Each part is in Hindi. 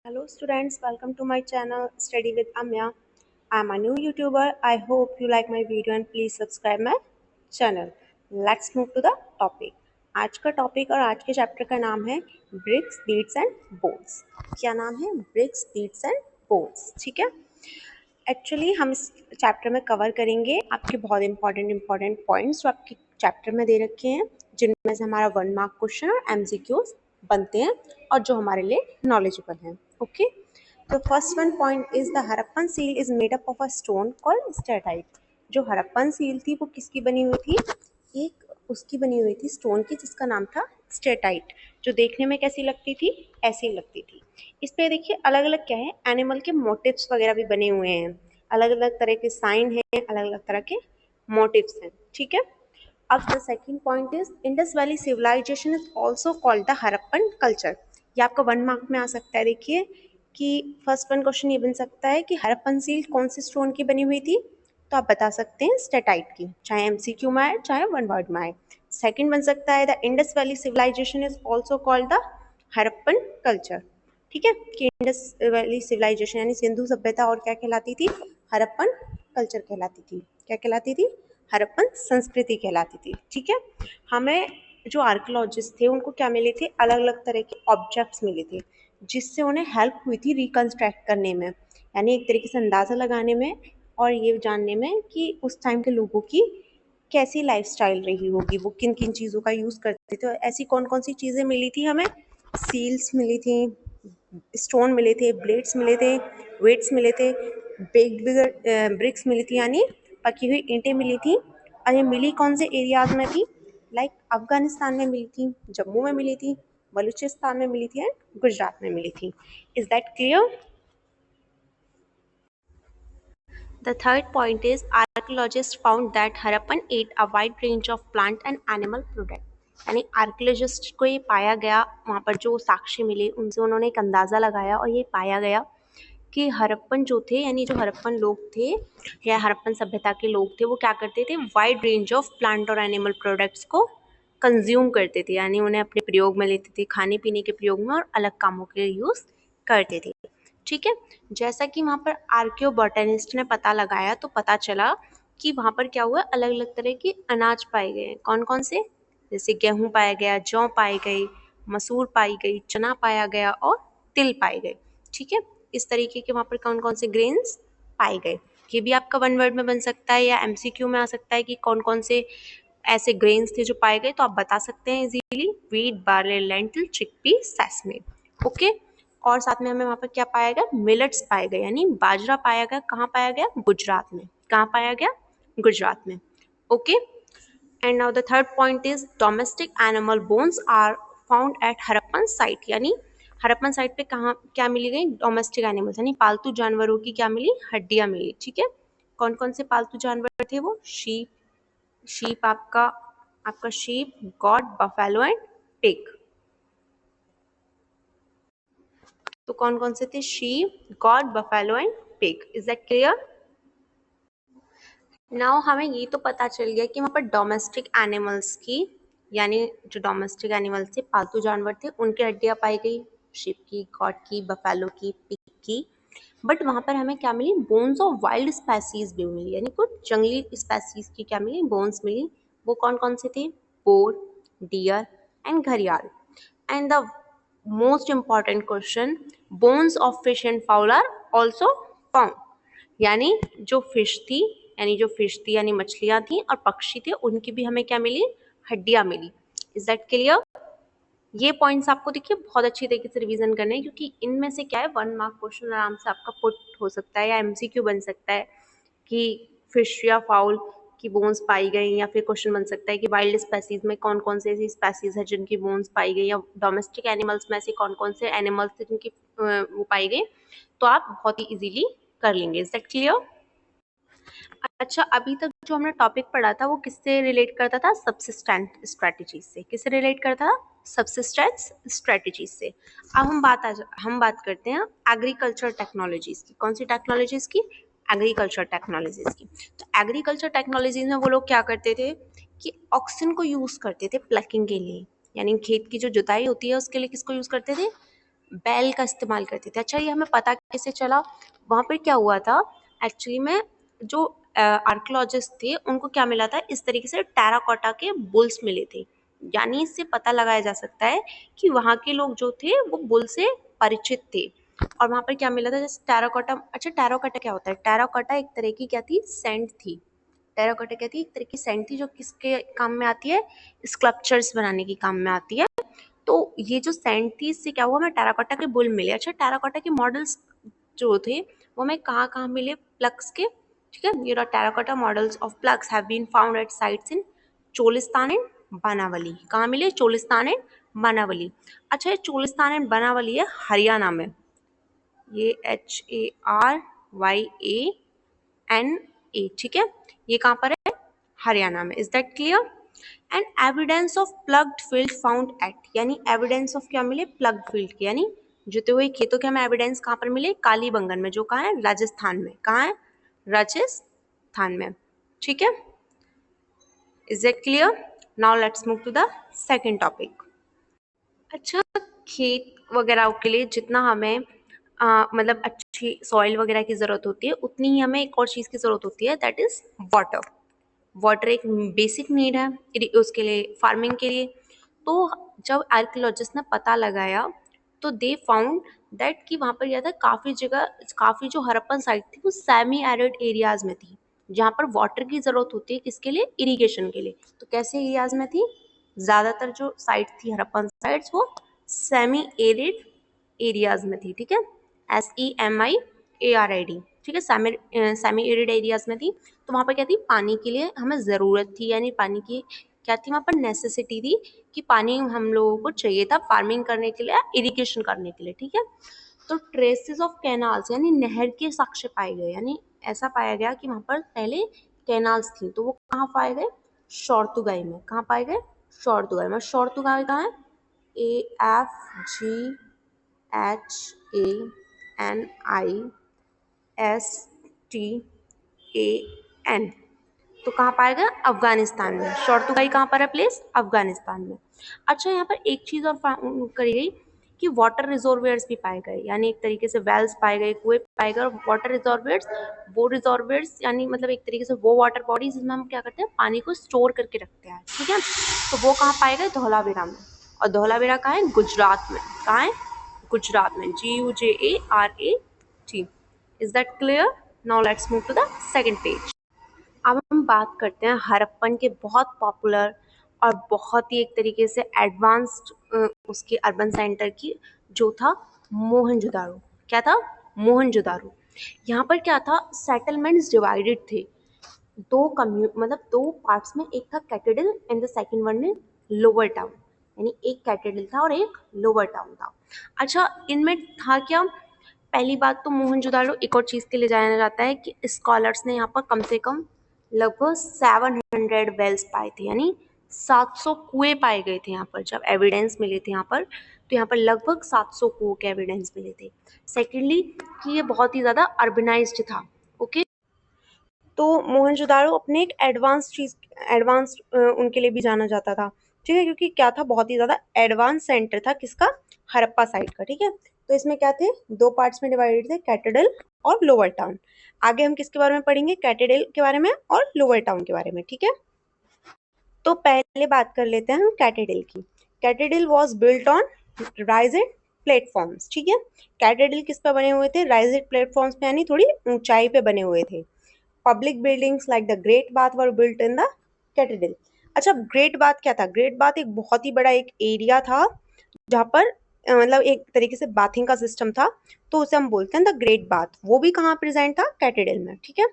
Hello students, welcome to my channel Study with Amya. I'm a new YouTuber. I hope you like my video and please subscribe my channel. Let's move to the topic. आज का टॉपिक और आज के चैप्टर का नाम है ब्रिक्स बीट्स एंड बोन्स। क्या नाम है? Bricks beads and bones. ठीक है, एक्चुअली हम इस चैप्टर में कवर करेंगे आपके बहुत इंपॉर्टेंट पॉइंट्स जो आपके चैप्टर में दे रखे हैं, जिनमें से हमारा 1 मार्क क्वेश्चन और एमसीक्यूज बनते हैं और जो हमारे लिए नॉलेजेबल हैं। ओके, तो first one point is the Harappan seal is made up of a stone called steatite. जो हड़प्पन सील थी वो किसकी बनी हुई थी? एक उसकी बनी हुई थी स्टोन की, जिसका नाम था स्टेटाइट, जो देखने में कैसी लगती थी? ऐसी लगती थी। इस पे देखिए अलग अलग क्या है, एनिमल के मोटिव्स वगैरह भी बने हुए हैं, अलग अलग तरह के साइन हैं, अलग अलग तरह के मोटिव्स हैं। ठीक है, अब the second point is Indus valley civilisation is also called the Harappan culture. ये आपका 1 मार्क में आ सकता है। देखिए कि फर्स्ट वन क्वेश्चन ये बन सकता है कि हड़प्पन सील कौन से स्टोन की बनी हुई थी, तो आप बता सकते हैं स्टेटाइट की, चाहे एमसीक्यू में आए चाहे 1 वर्ड में आए। सेकंड बन सकता है the Indus valley civilisation is also called the Harappan culture. ठीक है, कि इंडस वैली सिविलाइजेशन यानी सिंधु सभ्यता और क्या कहलाती थी? हड़प्पन कल्चर कहलाती थी। क्या कहलाती थी? हड़प्पन संस्कृति कहलाती थी। ठीक है, हमें जो आर्कियोलॉजिस्ट थे उनको क्या मिले थे? अलग अलग तरह के ऑब्जेक्ट्स मिले थे, जिससे उन्हें हेल्प हुई थी रिकंस्ट्रक्ट करने में, यानी एक तरीके से अंदाज़ा लगाने में और ये जानने में कि उस टाइम के लोगों की कैसी लाइफस्टाइल रही होगी, वो किन किन चीज़ों का यूज़ करते थे। तो ऐसी कौन कौन सी चीज़ें मिली थी हमें? सील्स मिली थी, स्टोन मिले थे, ब्लेड्स मिले थे, वेट्स मिले थे, बेग्ड ब्रिक्स मिली थी यानी पकी हुई ईंटें मिली थी। और ये मिली कौन से एरियाज में थी? लाइक अफगानिस्तान में मिली थी, जम्मू में मिली थी, बलूचिस्तान में मिली थी एंड गुजरात में मिली थी। Is that clear? The third point is archaeologists found that Harappan ate a wide range of plant and animal products. यानी आर्कियोलॉजिस्ट को ये पाया गया, वहाँ पर जो साक्ष्य मिले उनसे उन्होंने एक अंदाज़ा लगाया और ये पाया गया कि हड़प्पन जो थे, यानी जो हड़प्पन लोग थे या हड़प्पन सभ्यता के लोग थे, वो क्या करते थे? वाइड रेंज ऑफ प्लांट और एनिमल प्रोडक्ट्स को कंज्यूम करते थे, यानी उन्हें अपने प्रयोग में लेते थे, खाने पीने के प्रयोग में और अलग कामों के लिए यूज़ करते थे। ठीक है, जैसा कि वहाँ पर आर्कियोबोटेनिस्ट ने पता लगाया तो पता चला कि वहाँ पर क्या हुआ, अलग अलग तरह के अनाज पाए गए। कौन कौन से? जैसे गेहूँ पाया गया, जौ पाई गई, मसूर पाई गई, चना पाया गया और तिल पाए गए। ठीक है, इस तरीके के वहाँ पर कौन कौन से ग्रेन्स पाए गए। ये भी आपका 1 वर्ड में बन सकता है या एमसीक्यू में आ सकता है कि कौन कौन से ऐसे ग्रेन्स थे जो पाए गए, तो आप बता सकते हैं easily, wheat, barley, lentil, chickpea, sesame. Okay, और साथ में हमें वहाँ पर क्या पाया गया? मिलेट्स पाए गए, यानी बाजरा पाया गया। कहाँ पाया गया? गुजरात में। कहाँ पाया गया? गुजरात में। Okay, and now the third point is domestic animal bones are found at Harappan site. यानी हड़प्पन साइट पे कहाँ क्या मिली गई? डोमेस्टिक एनिमल्स यानी पालतू जानवरों की क्या मिली? हड्डियाँ मिली। ठीक है, कौन कौन से पालतू जानवर थे वो? शीप आपका आपका sheep, got, buffalo and pig. तो कौन कौन से थे? Sheep, got, buffalo and pig. Is that clear? Now हमें ये तो पता चल गया कि वहाँ पर डोमेस्टिक एनिमल्स की, यानी जो डोमेस्टिक एनिमल्स थे, पालतू जानवर थे, उनकी हड्डियाँ पाई गई, शीप की, गॉट की, बफेलो की, पिग की। बट वहाँ पर हमें क्या मिली? बोन्स ऑफ वाइल्ड स्पैसीज भी मिली, यानी कुछ जंगली स्पैसीज की क्या मिली? बोन्स मिली। वो कौन कौन से थे? बोर, डियर एंड घड़ियाल। And the most important question, bones of fish and fowl are also found. यानी जो फिश थी, यानी मछलियाँ थी और पक्षी थे, उनकी भी हमें क्या मिली? हड्डियाँ मिली। Is that clear? ये पॉइंट्स आपको देखिए बहुत अच्छी तरीके से रिवीजन करने हैं, क्योंकि इनमें से क्या है, 1 मार्क क्वेश्चन आराम से आपका पुट हो सकता है या एमसीक्यू बन सकता है कि फिश या फाउल की बोन्स पाई गई, या फिर क्वेश्चन बन सकता है कि वाइल्ड स्पेसीज में कौन कौन से ऐसी स्पेसीज है जिनकी बोन्स पाई गई, या डोमेस्टिक एनिमल्स में ऐसे कौन कौन से एनिमल्स थे जिनकी वो पाई गई। तो आप बहुत ही इजीली कर लेंगे। Is that clear? अच्छा, अभी तक जो हमने टॉपिक पढ़ा था वो किससे रिलेट करता था? सबसिस्टेंट स्ट्रेटजीज से। किससे रिलेट करता था? सबसिस्टेंस स्ट्रेटजीज से। अब हम बात करते हैं एग्रीकल्चर टेक्नोलॉजीज की। कौन सी टेक्नोलॉजीज की? एग्रीकल्चर टेक्नोलॉजीज की। तो एग्रीकल्चर टेक्नोलॉजीज में वो लोग क्या करते थे कि ऑक्सिन को यूज करते थे प्लकिंग के लिए, यानी खेत की जो जुताई होती है उसके लिए किसको यूज करते थे? बैल का इस्तेमाल करते थे। अच्छा, ये हमें पता कैसे चला? वहाँ पर क्या हुआ था एक्चुअली में, जो आर्कियोलॉजिस्ट थे उनको क्या मिला था, इस तरीके से टेराकोटा के बुल्स मिले थे। यानी इससे पता लगाया जा सकता है कि वहाँ के लोग जो थे वो बुल से परिचित थे। और वहाँ पर क्या मिला था, जैसे टेराकोटा। अच्छा, टेराकोटा क्या होता है? टेराकोटा एक तरह की क्या थी, सेंट थी। टेराकोटा क्या थी, एक तरह की सेंट थी जो किसके काम में आती है, स्कल्पचर्स बनाने के काम में आती है। तो ये जो सैंड थी, इससे क्या हुआ, हमें टेराकोटा के बुल मिले। अच्छा, टेराकोटा के मॉडल्स जो थे वो हमें कहाँ कहाँ मिले, प्लग्स के। ठीक है, ये terracotta models of ploughs have been found at sites in Cholistan and Banawali. कहाँ मिले? चोलिस्तान एंड बनावली। अच्छा, ये चोलिस्तान एंड बनावली है हरियाणा में। ये HARYANA, ठीक है, ये कहाँ पर है? हरियाणा में। Is that clear? And evidence of plugged field found at, यानी एविडेंस ऑफ क्या मिले, प्लग्ड फील्ड के, यानी जुते हुए खेतों के हमें एविडेंस कहाँ पर मिले? कालीबंगन में, जो कहाँ है? राजस्थान में। कहाँ है? राजस्थान में। ठीक है, is it clear? Now let's move to the second topic. अच्छा, खेत वगैरह के लिए जितना हमें मतलब अच्छी सॉइल वगैरह की ज़रूरत होती है, उतनी ही हमें एक और चीज़ की ज़रूरत होती है, दैट इज़ वाटर। वाटर एक बेसिक नीड है उसके लिए, फार्मिंग के लिए। तो जब आर्कियोलॉजिस्ट ने पता लगाया तो दे फाउंड दैट कि वहाँ पर क्या था, काफ़ी जगह, काफ़ी जो हड़प्पन साइट थी वो सेमी एरिड एरियाज में थी, जहाँ पर वाटर की ज़रूरत होती है, किसके लिए? इरिगेशन के लिए। तो कैसे एरियाज में थी? ज़्यादातर जो साइट थी हड़प्पन साइट्स वो सेमी एरिड एरियाज में थी। ठीक है, SEMIARID, ठीक है, सेमी एरिड एरियाज में थी। तो वहाँ पर क्या थी, पानी के लिए हमें ज़रूरत थी, यानी पानी की क्या थी, वहाँ पर नेसेसिटी थी कि पानी हम लोगों को चाहिए था फार्मिंग करने के लिए, इरिगेशन करने के लिए। ठीक है, तो ट्रेसेस ऑफ कैनाल्स, यानी नहर के साक्ष्य पाए गए, यानी ऐसा पाया गया कि वहाँ पर पहले कैनाल्स थी। तो वो कहाँ पाए गए? शौर्तुगाई में। कहाँ पाए गए? शौर्तुगाई में। शौर्तुगाई कहाँ है? AFGHANISTAN। तो कहाँ पाएगा? अफगानिस्तान में। शौर्तुगाई कहाँ पर है प्लेस? अफगानिस्तान में। अच्छा, यहाँ पर एक चीज़ और करी गई कि वाटर रिजर्वोयर्स भी पाए गए, यानी एक तरीके से वेल्स पाए गए, कुएं पाए गए। और वाटर रिजर्वोयर्स, वो रिजर्वोयर्स यानी मतलब एक तरीके से वो वाटर बॉडीज जिसमें हम क्या करते हैं, पानी को स्टोर करके रखते हैं। ठीक है, तो वो कहाँ पाए गए? धौलावीरा में। और धौलावीरा कहाँ है? गुजरात में। कहाँ है? गुजरात में। GUJARAT। Is that clear? Now let's move to the second page. अब हम बात करते हैं हड़प्पन के बहुत पॉपुलर और बहुत ही एक तरीके से एडवांस्ड उसके अर्बन सेंटर की, जो था मोहनजोदारो। क्या था? मोहनजोदारो। यहाँ पर क्या था, सेटलमेंट्स डिवाइडेड थे, मतलब दो पार्ट्स में। एक था cathedral and the second one is lower town, यानी एक कैथेड्रल था और एक लोअर टाउन था। अच्छा, इनमें था क्या? पहली बात तो मोहनजोदाड़ो एक और चीज़ के लिए जाना जाता है कि स्कॉलर्स ने यहाँ पर कम से कम लगभग 700 वेल्स पाए थे, यानी 700 कुएं पाए गए थे यहाँ पर। जब एविडेंस मिले थे यहाँ पर, तो यहाँ पर लगभग 700 कुओं के एविडेंस मिले थे। सेकेंडली कि ये बहुत ही ज़्यादा अर्बनाइज्ड था। ओके, तो मोहनजोदाड़ो अपने एक एडवांस उनके लिए भी जाना जाता था। ठीक है, क्योंकि क्या था, बहुत ही ज़्यादा एडवांस सेंटर था, किसका? हड़प्पा साइड का। ठीक है, तो इसमें क्या थे, दो पार्ट्स में डिवाइडेड थे, कैथेड्रल और लोअर टाउन। आगे हम किसके बारे में पढ़ेंगे? कैथेड्रल के बारे में और लोअर टाउन के बारे में। ठीक है, तो पहले बात कर लेते हैं हम कैथेड्रल की। Cathedral was built on raised platforms. ठीक है, कैथेड्रल किस पे बने हुए थे? राइजेड प्लेटफॉर्म्स पे, यानी थोड़ी ऊंचाई पे बने हुए थे। Public buildings like the great bath were built in the cathedral. अच्छा, ग्रेट बाथ क्या था? ग्रेट बाथ एक बहुत ही बड़ा एक एरिया था जहाँ पर मतलब एक तरीके से बाथिंग का सिस्टम था, तो उसे हम बोलते हैं द ग्रेट बाथ। वो भी कहाँ प्रेजेंट था? कैथेड्रल में। ठीक है,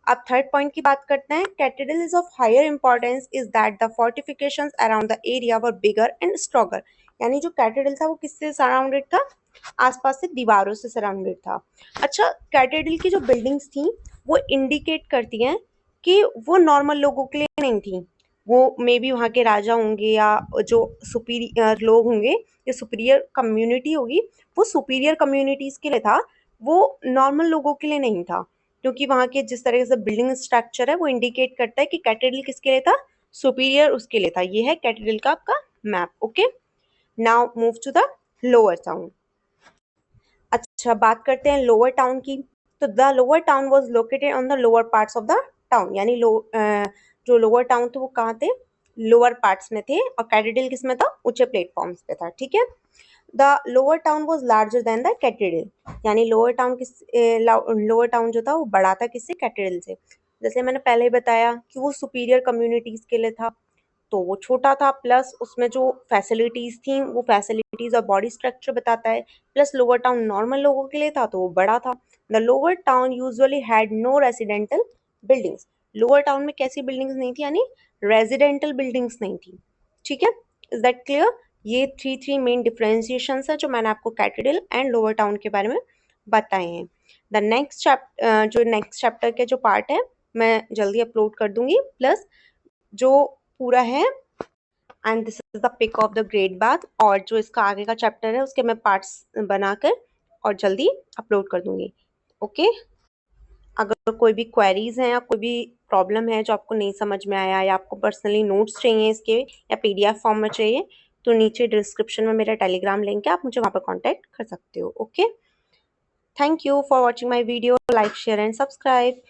अब थर्ड पॉइंट की बात करते हैं। Cathedral is of higher importance is that the fortifications around the area were bigger and stronger. यानी जो कैथेड्रल था वो किससे सराउंडेड था? आसपास से दीवारों से सराउंडेड था। अच्छा, कैथेड्रल की जो बिल्डिंग्स थी वो इंडिकेट करती हैं कि वो नॉर्मल लोगों के लिए नहीं थी। वो मे बी वहाँ के राजा होंगे या जो सुपीरियर लोग होंगे या सुपीरियर कम्युनिटी होगी, वो सुपीरियर कम्युनिटीज़ के लिए था, वो नॉर्मल लोगों के लिए नहीं था। क्योंकि वहाँ के जिस तरह से बिल्डिंग स्ट्रक्चर है वो इंडिकेट करता है कि कैथेड्रल किसके लिए था? सुपीरियर उसके लिए था। ये है कैथेड्रल का आपका map. Okay, now move to the lower town. अच्छा, बात करते हैं लोअर टाउन की। तो the lower town was located on the lower parts of the town, यानी जो लोअर टाउन थे वो कहाँ थे, लोअर पार्ट्स में थे, और कैथेड्रल किस में था, ऊंचे प्लेटफॉर्म्स पे था, ठीक है। The lower town was larger than the cathedral, यानी लोअर टाउन जो था वो बड़ा था किससे, कैथेड्रल से। जैसे मैंने पहले ही बताया कि वो सुपीरियर कम्युनिटीज के लिए था, तो वो छोटा था, प्लस उसमें जो फैसिलिटीज थी वो फैसिलिटीज और बॉडी स्ट्रक्चर बताता है। प्लस लोअर टाउन नॉर्मल लोगों के लिए था तो वो बड़ा था। The lower town usually had no residential buildings, lower town में कैसी बिल्डिंग्स नहीं थी, यानी रेजिडेंटल बिल्डिंग्स नहीं थी, ठीक है। Is that clear? ये थ्री मेन डिफरेंशिएशन है जो मैंने आपको कैथेड्रल एंड लोअर टाउन के बारे में बताए हैं। द नेक्स्ट चैप्टर के जो पार्ट है मैं जल्दी अपलोड कर दूंगी, प्लस जो पूरा है and this is the pic of the great bath, और जो इसका आगे का चैप्टर है उसके मैं पार्ट्स बनाकर और जल्दी अपलोड कर दूंगी। ओके, अगर कोई भी क्वेरीज हैं या कोई भी प्रॉब्लम है जो आपको नहीं समझ में आया, या आपको पर्सनली नोट्स चाहिए इसके या पीडीएफ फॉर्म में चाहिए, तो नीचे डिस्क्रिप्शन में मेरा टेलीग्राम लिंक है, आप मुझे वहाँ पर कॉन्टैक्ट कर सकते हो। Okay, thank you for watching my video, like share and subscribe.